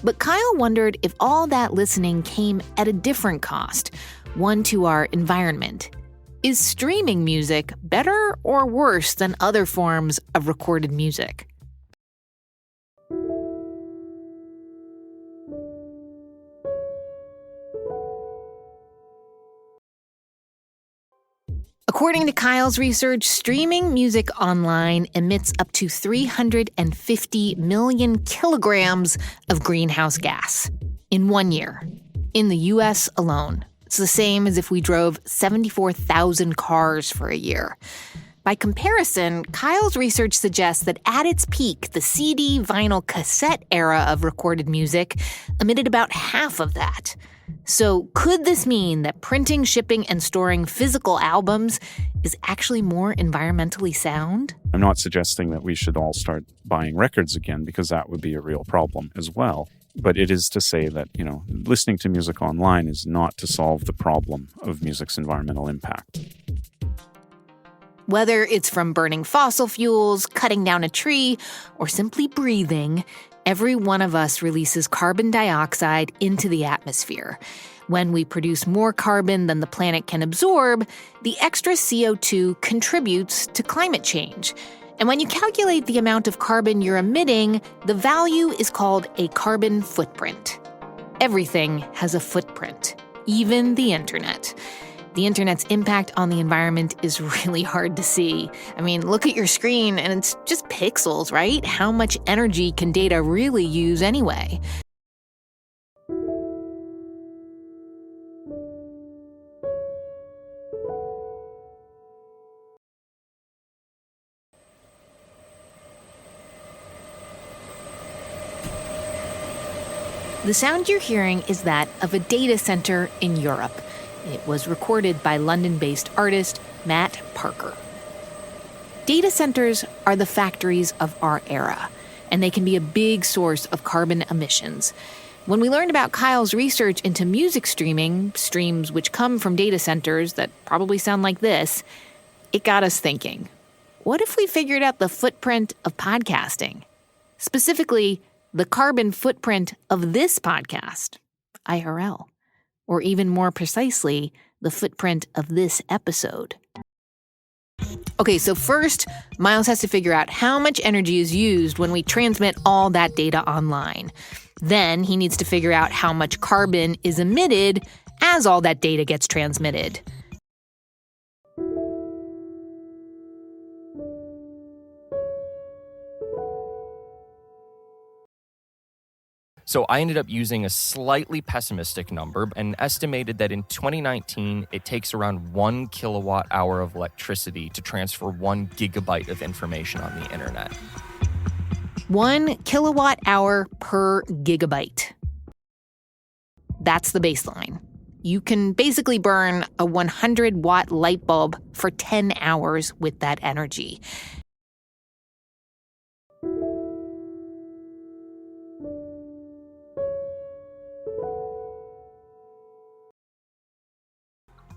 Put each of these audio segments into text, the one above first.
But Kyle wondered if all that listening came at a different cost, one to our environment. Is streaming music better or worse than other forms of recorded music? According to Kyle's research, streaming music online emits up to 350 million kilograms of greenhouse gas in 1 year, in the U.S. alone. It's the same as if we drove 74,000 cars for a year. By comparison, Kyle's research suggests that at its peak, the CD, vinyl, cassette era of recorded music emitted about half of that. So could this mean that printing, shipping, and storing physical albums is actually more environmentally sound? I'm not suggesting that we should all start buying records again, because that would be a real problem as well. But it is to say that, listening to music online is not to solve the problem of music's environmental impact. Whether it's from burning fossil fuels, cutting down a tree, or simply breathing, every one of us releases carbon dioxide into the atmosphere. When we produce more carbon than the planet can absorb, the extra CO2 contributes to climate change. And when you calculate the amount of carbon you're emitting, the value is called a carbon footprint. Everything has a footprint, even the internet. The internet's impact on the environment is really hard to see. I mean, look at your screen and it's just pixels, right? How much energy can data really use anyway? The sound you're hearing is that of a data center in Europe. It was recorded by London-based artist Matt Parker. Data centers are the factories of our era, and they can be a big source of carbon emissions. When we learned about Kyle's research into music streaming, streams which come from data centers that probably sound like this, it got us thinking. What if we figured out the footprint of podcasting? Specifically, the carbon footprint of this podcast, IRL. Or even more precisely, the footprint of this episode. Okay, so first, Miles has to figure out how much energy is used when we transmit all that data online. Then he needs to figure out how much carbon is emitted as all that data gets transmitted. So I ended up using a slightly pessimistic number and estimated that in 2019, it takes around 1 kilowatt hour of electricity to transfer 1 gigabyte of information on the internet. 1 kilowatt hour per gigabyte. That's the baseline. You can basically burn a 100-watt light bulb for 10 hours with that energy.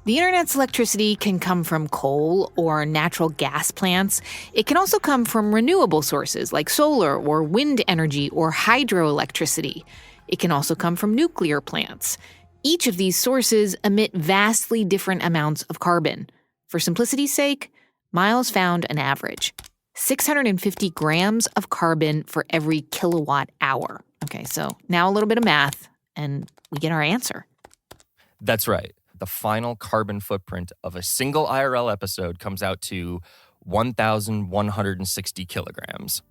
The internet's electricity can come from coal or natural gas plants. It can also come from renewable sources like solar or wind energy or hydroelectricity. It can also come from nuclear plants. Each of these sources emit vastly different amounts of carbon. For simplicity's sake, Miles found an average: 650 grams of carbon for every kilowatt hour. Okay, so now a little bit of math, and we get our answer. That's right. The final carbon footprint of a single IRL episode comes out to 1,160 kilograms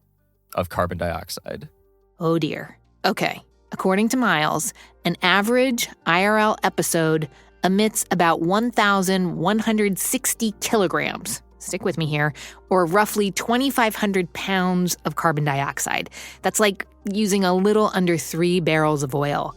of carbon dioxide. Oh dear. Okay. According to Miles, an average IRL episode emits about 1,160 kilograms. Stick with me here, or roughly 2,500 pounds of carbon dioxide. That's like using a little under 3 barrels of oil.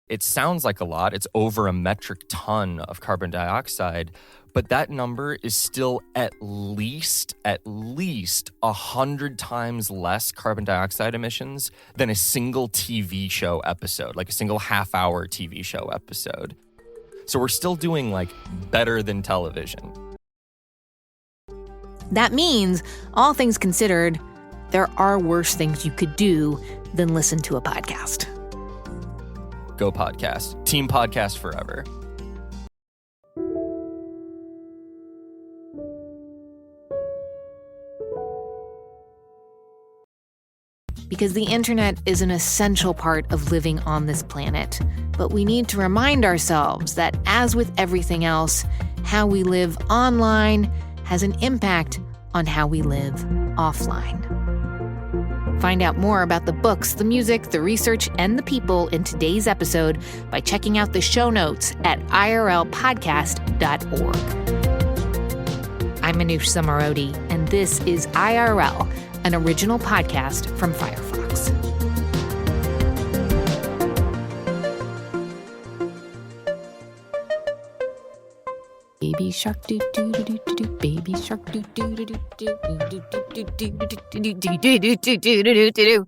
It sounds like a lot. It's over a metric ton of carbon dioxide, but that number is still at least 100 times less carbon dioxide emissions than a single TV show episode, like a single half-hour TV show episode. So we're still doing better than television. That means, all things considered, there are worse things you could do than listen to a podcast. Go podcast. Team podcast forever. Because the internet is an essential part of living on this planet. But we need to remind ourselves that, as with everything else, how we live online has an impact on how we live offline. Find out more about the books, the music, the research, and the people in today's episode by checking out the show notes at irlpodcast.org. I'm Manoush Zomorodi, and this is IRL, an original podcast from Firefox. Baby shark doo doo doo doo doo, baby shark doo doo doo doo doo doo doo doo doo doo doo doo doo doo doo doo doo doo.